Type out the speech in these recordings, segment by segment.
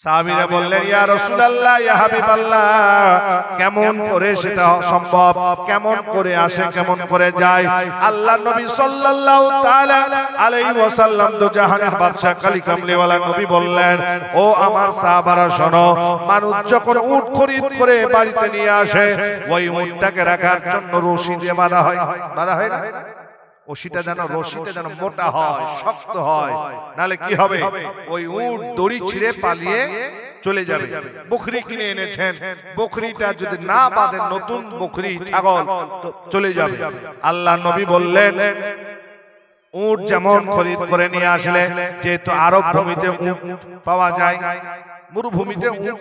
সাহাবীরা বললেন, ইয়া রাসূলুল্লাহ, ইয়া হাবিবাল্লাহ, কেমন করে সেটা সম্ভব? কেমন করে আসে, কেমন করে যায়? আল্লাহর নবী সাল্লাল্লাহু তাআলা আলাইহি ওয়াসাল্লাম তো জাহানের বাদশা কালি কামলিওয়ালা নবী বললেন, ও আমার সাহাবারা শোনো, মানুষ যখন উট খরিদ করে বাড়িতে নিয়ে আসে, ওই উটটাকে রাখার জন্য রশি দিয়ে বাঁধা হয়। বাঁধা হয় না? রশিটা যেন মোটা হয়, শক্ত হয়, নালে কি হবে? ওই উট দড়ি ছিঁড়ে পালিয়ে চলে যাবে। বকরি কিনে এনেছেন, বকরিটা যদি না বাঁধেন, নতুন বকরি ছাগল, তো চলে যাবে। আল্লাহ নবী বললেন, উট যেমন খরিদ করে নিয়ে আসলে, যেহেতু আরব ভূমিতে উট পাওয়া যায়, মরুভূমিতে উট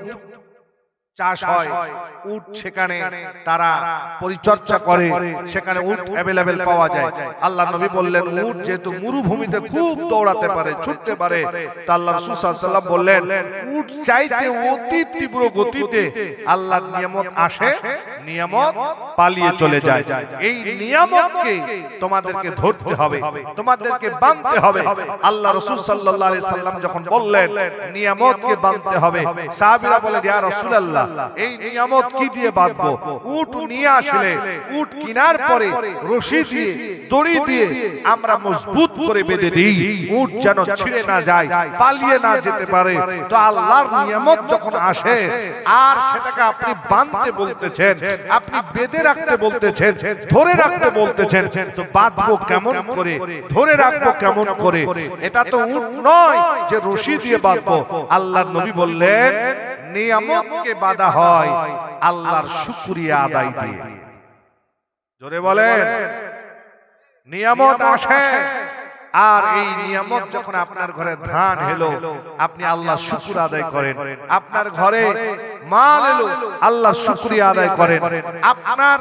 চাষ হয়, উট সেখানে তারা পরিচর্যা করে, সেখানে উট অ্যাভেলেবেল পাওয়া যায়। আল্লাহ নবী বললেন, উট যেহেতু মরুভূমিতে খুব দৌড়াতে পারে, ছুটতে পারে, তা আল্লাহ রাসূল সাল্লাল্লাহু আলাইহি ওয়াসাল্লাম বললেন, উট চাইতে অতি তীব্র গতিতে আল্লাহর নিয়ামত আসে, নিয়ামত পালিয়ে চলে যায়। এই নিয়ামতকে তোমাদেরকে ধরতে হবে, তোমাদেরকে বাঁধতে হবে। আল্লাহ রাসূল সাল্লাল্লাহু আলাইহি সাল্লাম যখন বললেন নিয়ামতকে বাঁধতে হবে, সাহাবীরা বলে, ইয়া রাসূলুল্লাহ, এই নিয়ামত কি দিয়ে বাঁধবো? উট নিয়ে আসলে, উট কিনার পরে রশি দিয়ে, দড়ি দিয়ে আমরা মজবুত করে বেঁধে দিই, উট যেন ছিঁড়ে না যায়, পালিয়ে না যেতে পারে। তো আল্লাহর নিয়ামত যখন আসে আর সেটাকে আপনি বাঁধতে বলতেছেন, আপনি বেঁধে রাখতে বলতেছেন, ধরে রাখতে বলতেছেন, তো বাঁধবো কেমন করে, ধরে রাখবো কেমন করে? এটা তো উট নয় যে রশি দিয়ে বাঁধবো। আল্লাহর নবী বললেন, নিয়ামতকে বাঁধা হয় আল্লাহর শুকরিয়া আদায় দিয়ে। জোরে বলেন, নিয়ামত আসে, আর এই নিয়ামত যখন আপনার ঘরে ধান এলো, আপনি আল্লাহর শুকর আদায় করেন। আপনার ঘরে মাল এলো, আল্লাহর শুকরিয়া আদায় করেন। আপনার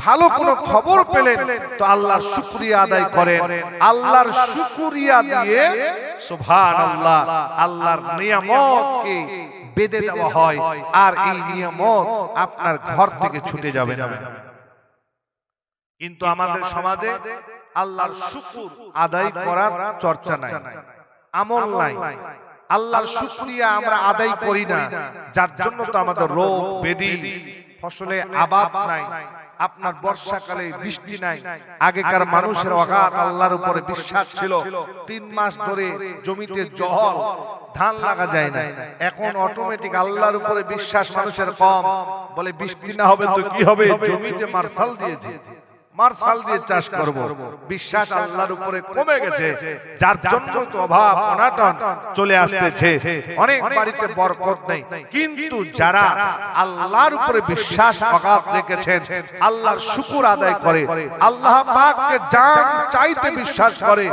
ভালো কোনো খবর পেলেন, তো আল্লাহর শুকরিয়া আদায় করেন। আল্লাহর শুকরিয়া দিয়ে সুবহানাল্লাহ, আল্লাহর নিয়ামতকে বেঁধে দেওয়া হয়, আর এই নিয়ামত আপনার ঘর থেকে ছুটে যাবে না। কিন্তু আমাদের সমাজে আল্লাহর শুকর আদায় করার চর্চা নাই, আমল নাই। আল্লাহর শুকরিয়া আমরা আদায় করি না, যার জন্য তো আমাদের রোগ ব্যাধি, ফসলে আবাদ নাই। আপনার বর্ষাকালে বৃষ্টি নাই। আগেকার মানুষের অগাধ আল্লাহর উপরে বিশ্বাস ছিল, 3 মাস ধরে জমিতে জল, ধান লাগা যায় না। এখন অটোমেটিক আল্লাহর উপরে বিশ্বাস মানুষের কম, বলে বৃষ্টি না হবে তো কি হবে, জমিতে মার্শাল দিয়েছে, মার্শাল দিয়ে চাষ করব। বিশ্বাস আল্লাহর উপরে কমে গেছে, যার জন্য তো অভাব অনাটন চলে আসতেছে। অনেক বাড়িতে বরকত নেই। কিন্তু যারা আল্লাহর উপরে বিশ্বাস অগাধ রেখেছেন, আল্লাহর শুকর আদায় করে, আল্লাহ পাককে জান চাইতে বিশ্বাস করে,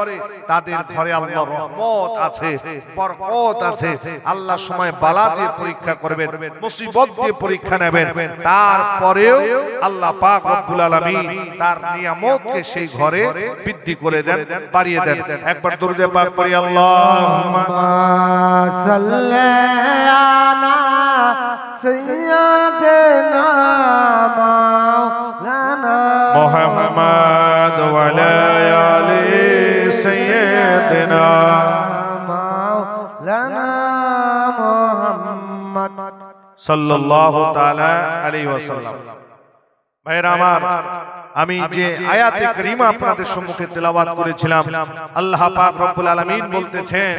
তাদের ঘরে আল্লাহর রহমত আছে, বরকত আছে। আল্লাহ সময় বালা দিয়ে পরীক্ষা করবেন, মুসিবত দিয়ে পরীক্ষা নেবেন, তারপরেও আল্লাহ পাক রব্বুল আলামিন তার নিয়ামতকে সেই ঘরে বৃদ্ধি করে দেন, বাড়িয়ে দেন। একবার দরুদ পাক পড়ি, আল্লাহুম্মা সাল্লি আলা সাইয়্যিদিনা মাওলানা মুহাম্মদ ওয়া আলা আলি সাইয়্যিদিনা মাওলানা মুহাম্মদ সাল্লাল্লাহু তাআলা আলাইহি ওয়াসাল্লাম। ভাইরা আমার, আমি যে আয়াতে কারিমা আপনাদের সম্মুখে তেলাওয়াত করেছিলাম, আল্লাহ পাক রব্বুল আলামিন বলতেছেন,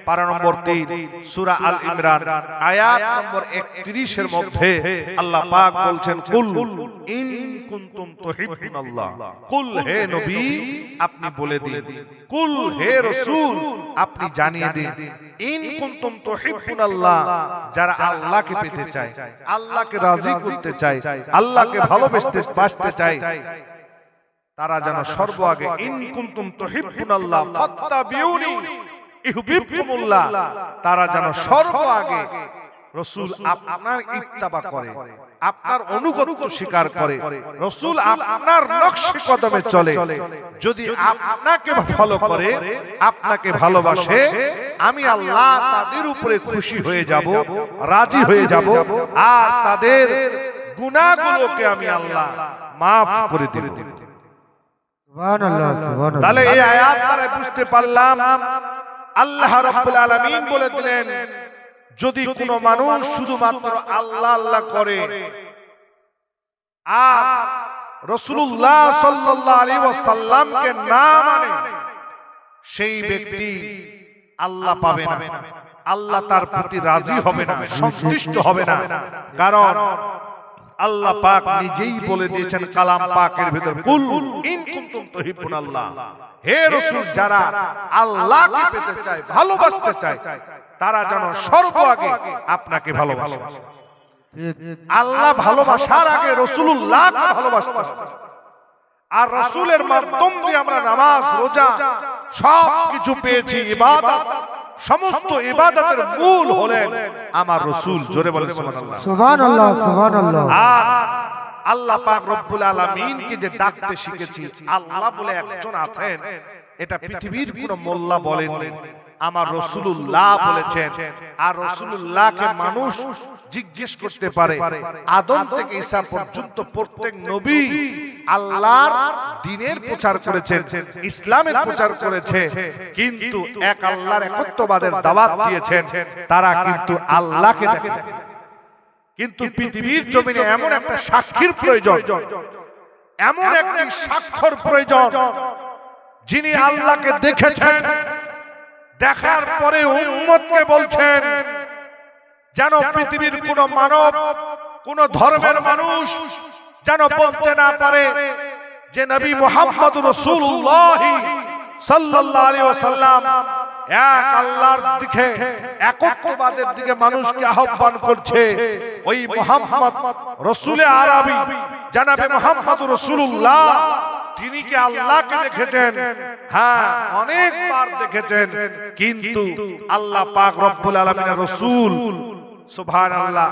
পারা নম্বর 3 সূরা আল ইমরান আয়াত নম্বর 31 এর মধ্যে আল্লাহ পাক বলছেন, কুল ইন কুনতুম তুহিব্বুনাল্লাহ, কুল হে নবী আপনি বলে দিন, কুল হে রাসূল আপনি জানিয়ে দিন, ইন কুনতুম তুহিব্বুনাল্লাহ, যারা আল্লাহকে পেতে চায়, আল্লাহকে রাজি করতে চায়, আল্লাহকে ভালোবাসতে বাসতে চায়, তারা যেন সর্বআগে ইন কুনতুম তুহিব্বুনাল্লাহ ফাত্তাবিউনি ইউহিব্বুকুমুল্লাহ, তারা যেন সর্বআগে রাসূল আপনার ইত্তেবা করে, আপনার অনুগত্য স্বীকার করে, রাসূল আপনার নকশে কদমে চলে। যদি আপনাকে ফলো করে, আপনাকে ভালোবাসে, আমি আল্লাহ তাদের উপরে খুশি হয়ে যাব, রাজি হয়ে যাব, আর তাদের গুনাহগুলোকে আমি আল্লাহ maaf করে দেব। সুবহানাল্লাহ, সুবহানাল্লাহ। তাহলে এই আয়াত দ্বারা বুঝতে পারলাম আল্লাহ রাব্বুল আলামিন বলে দিলেন, যদি কোনো মানুষ শুধুমাত্র আল্লাহ আল্লাহ করে আর রাসূলুল্লাহ সাল্লাল্লাহু আলাইহি ওয়াসাল্লামকে না মানে, সেই ব্যক্তি আল্লাহ পাবে না, আল্লাহ তার প্রতি রাজি হবে না, সন্তুষ্ট হবে না। কারণ আল্লাহ পাক নিজেই বলে দিয়েছেন কালাম পাকের ভিতর, কুল ইন কুনতুম তুহিব্বুনাল্লাহ, হে রাসূল যারা আল্লাহকে পেতে চায়, ভালোবাসতে চায়, তারা যেন সর্বাগে আপনাকে ভালোবাসে। আল্লাহ ভালোবাসার আগে রাসূলুল্লাহকে ভালোবাসতে হবে। আর রাসূলের মাধ্যম দিয়ে আমরা নামাজ, রোজা সব কিছু পেয়েছি। ইবাদত, সমস্ত ইবাদতের মূল হলেন আমার রাসূল। জোরে বলেন সুবহানাল্লাহ, সুবহানাল্লাহ, সুবহানাল্লাহ। আর আল্লাহ পাক রব্বুল আলামিনকে যে ডাকতে শিখেছি, আল্লাহ বলে একজন আছেন, এটা পৃথিবীর কোন মোল্লা বলেননি, আমার রাসূলুল্লাহ বলেছেন। আর রাসূলুল্লাহকে মানুষ জিজ্ঞেস করতে পারে, আদম থেকে ঈসা পর্যন্ত প্রত্যেক নবী আল্লাহর দ্বীনের প্রচার করেছেন, ইসলামের প্রচার করেছে, কিন্তু এক আল্লাহর একত্ববাদের দাওয়াত দিয়েছেন। তারা কিন্তু আল্লাহকে দেখে। কিন্তু পৃথিবীর জমিনে এমন একটা সাক্ষীর প্রয়োজন, এমন একটি সাক্ষর প্রয়োজন, যিনি আল্লাহকে দেখেছেন, দেখার পরে উম্মতকে বলছেন, যেন পৃথিবীর কোন মানব, কোন ধর্মের মানুষ যেন বলতে না পারে যে নবী মুহাম্মদুর রাসূলুল্লাহ সাল্লাল্লাহু আলাইহি ওয়াসাল্লাম এক আল্লাহর দিকে, একত্ববাদের দিকে মানুষকে আহ্বান করছে। ওই মুহাম্মদ রাসূলে আরবি জনাবে মুহাম্মদুর রাসূলুল্লাহ, তিনি কি আল্লাহকে দেখেছেন? হ্যাঁ, অনেকবার দেখেছেন। কিন্তু আল্লাহ পাক রব্বুল আলামিনের রাসূল, সুবহানাল্লাহ,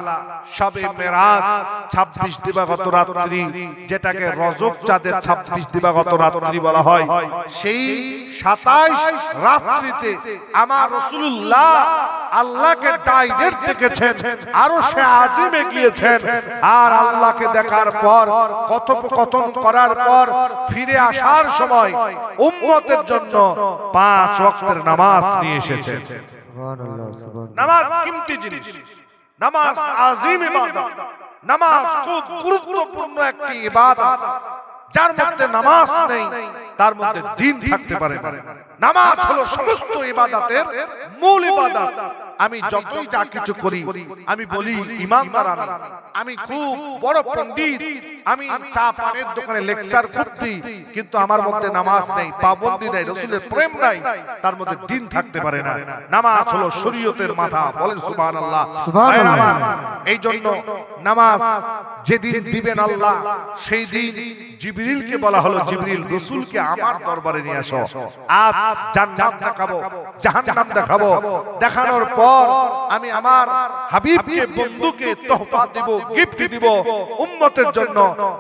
শবে মেরাজ 26 দিবাগত রাত্রি, যেটাকে রজব চাঁদের 26 দিবাগত রাত্রি বলা হয়, সেই 27 রাত্রিতে আমার রাসূলুল্লাহ আল্লাহকে ডাইরেক্ট দেখেছেন, আরশে আজিমে গিয়েছেন। আর আল্লাহকে দেখার পর, কথোপকথন করার পর ফিরে আসার সময় উম্মতের জন্য 5 ওয়াক্তের নামাজ নিয়ে এসেছেন। সুবহানাল্লাহ, সুবহানাল্লাহ। নামাজ কিমতি জিনিস, নামাজ আযীম ইবাদত, নামাজ খুব গুরুত্বপূর্ণ একটি ইবাদত। যার মধ্যে নামাজ নেই তার মধ্যে দ্বীন থাকতে পারে না। নামাজ হলো সমস্ত ইবাদতের মূল ইবাদত। আমি যতই যা কিছু করি, আমি বলি ইমানদার, আমি খুব বড় পণ্ডিত, আমি চা পানের দোকানে লেকচার করছি, কিন্তু আমার মধ্যে নামাজ নেই, পাবন্দি নেই, রাসূলের প্রেম নাই, তার মধ্যে দ্বীন থাকতে পারে না। নামাজ হলো শরীয়তের মাথা। বলেন সুবহানাল্লাহ, সুবহানাল্লাহ। এই জন্য নামাজ যেদিন দিবেন আল্লাহ, সেই দিন জিবরিলকে বলা হলো, জিবরিল রাসূলকে আমার দরবারে নিয়ে আসো, আজ জান্নাত দেখাবো, জাহান্নাম দেখাবো, দেখানোর পর আমি আমার হাবিবকে, বন্ধুকে তোহফা দিব, গিফট দিব, উম্মতের জন্য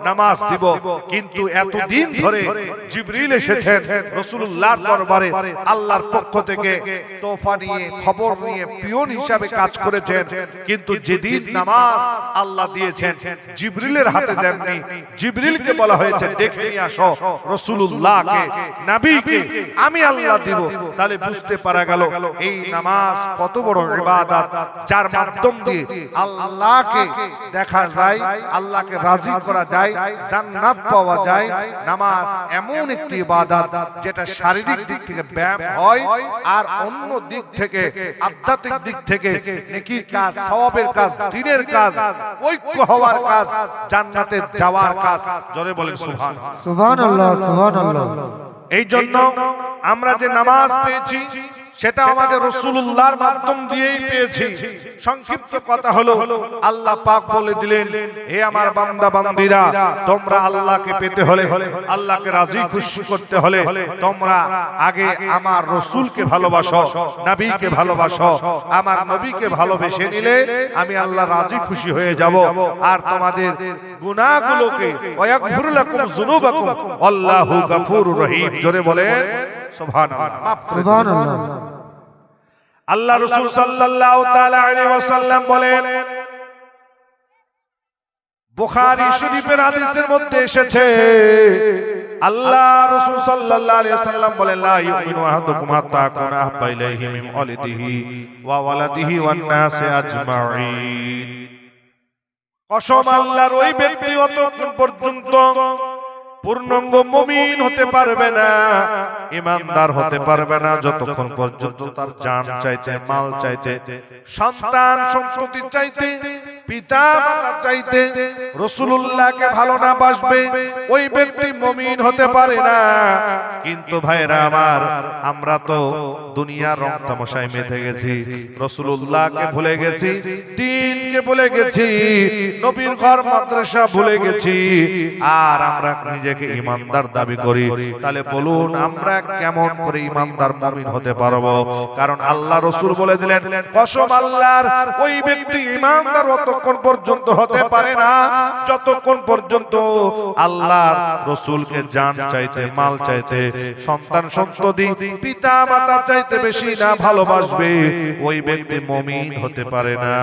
নামাজ দিব। কিন্তু এতদিন ধরে জিবরিল এসেছেন রাসূলুল্লাহর দরবারে, আল্লাহর পক্ষ থেকে তোহফা নিয়ে, খবর নিয়ে, পিয়ন হিসাবে কাজ করেছেন। কিন্তু যেদিন নামাজ আল্লাহ দিয়েছেন, জিবরিলের হাতে দেননি। জিবরিলকে বলা হয়েছে ডেকে নিয়ে আসো রাসূলুল্লাহকে, নবীকে আমি আল্লাহ দিব। তাহলে বুঝতে পারা গেল এই নামাজ কত বড় ইবাদত, যার মাধ্যম দিয়ে আল্লাহকে দেখা যায়, আল্লাহকে রাজি করা যায়, জান্নাত পাওয়া যায়। নামাজ এমন একটি ইবাদত যেটা শারীরিক দিক থেকে ব্যায়াম হয়, আর অন্য দিক থেকে, আধ্যাত্মিক দিক থেকে নেকির কাজ, সওয়াবের কাজ, দ্বীনের কাজ, ঐক্য হওয়ার কাজ, জান্নাতে যাওয়ার কাজ। জোরে বলেন সুবহানাল্লাহ, সুবহানাল্লাহ, সুবহানাল্লাহ। এই জন্য আমরা যে নামাজ পেয়েছি সেটা আমাদের রাসূলুল্লাহর মাধ্যম দিয়েই পেয়েছি। সংক্ষিপ্ত কথা হলো, আল্লাহ পাক বলে দিলেন, হে আমার বান্দা বান্দীরা, তোমরা আল্লাহকে পেতে হলে, আল্লাহকে রাজি খুশি করতে হলে, তোমরা আগে আমার রাসূলকে ভালোবাসো, নবীকে ভালোবাসো। আমার নবীকে ভালোবেসে নিলে আমি আল্লাহ রাজি খুশি হয়ে যাব। আর তোমাদের গুনাহগুলোকে, ওয়াগফির লাকুম যুনুবাকুম আল্লাহু গফুরুর রহিম। জোরে বলেন সুবহানাল্লাহ, মাফ করে দিন। সুবহানাল্লাহ। আল্লাহ রাসূল সাল্লাল্লাহু তাআলা আলাইহি ওয়াসাল্লাম বলেন, বুখারী শরীফের হাদিসের মধ্যে এসেছে, আল্লাহ রাসূল সাল্লাল্লাহু আলাইহি ওয়াসাল্লাম বলেন লা ইউমিনু আহাদুকুম হাত্তা আকুনা আহাব্বা ইলাইহি মিন ওয়ালিদিহি ওয়া ওয়ালাদিহি ওয়ান নাসি আজমাইন। কসম আল্লাহর, ওই ব্যক্তি অতক্ষণ পর্যন্ত পূর্ণাঙ্গ মুমিন হতে পারবে না, ঈমানদার হতে পারবে না যতক্ষণ পর্যন্ত তার জান চাইতে, মাল চাইতে, সন্তান সন্ততি চাইতে, পিতা মাতা চাইতে রাসূলুল্লাহকে ভালো না বাসবে, ওই ব্যক্তি মুমিন হতে পারে না। কিন্তু ভাইরা আমার, আমরা তো দুনিয়ার রং তামাশায় মেতে গেছি, রাসূলুল্লাহকে ভুলে গেছি, দ্বীনকে ভুলে গেছি, নবীর ঘর মাদ্রাসা ভুলে গেছি, আর আমরা নিজেকে ঈমানদার দাবি করি। তাহলে বলুন আমরা কেমন করে ঈমানদার মুমিন হতে পারবো? কারণ আল্লাহ রাসূল বলে দিলেন, কসম আল্লাহর, ওই ব্যক্তি ঈমানদার ততক্ষণ পর্যন্ত হতে পারে না যতক্ষণ পর্যন্ত আল্লাহর রাসূলকে জান চাইতে, মাল চাইতে, সন্তান সন্ততি, পিতা মাতা চাইতে বেশি না ভালোবাসবে, ওই ব্যক্তি মুমিন হতে পারে না।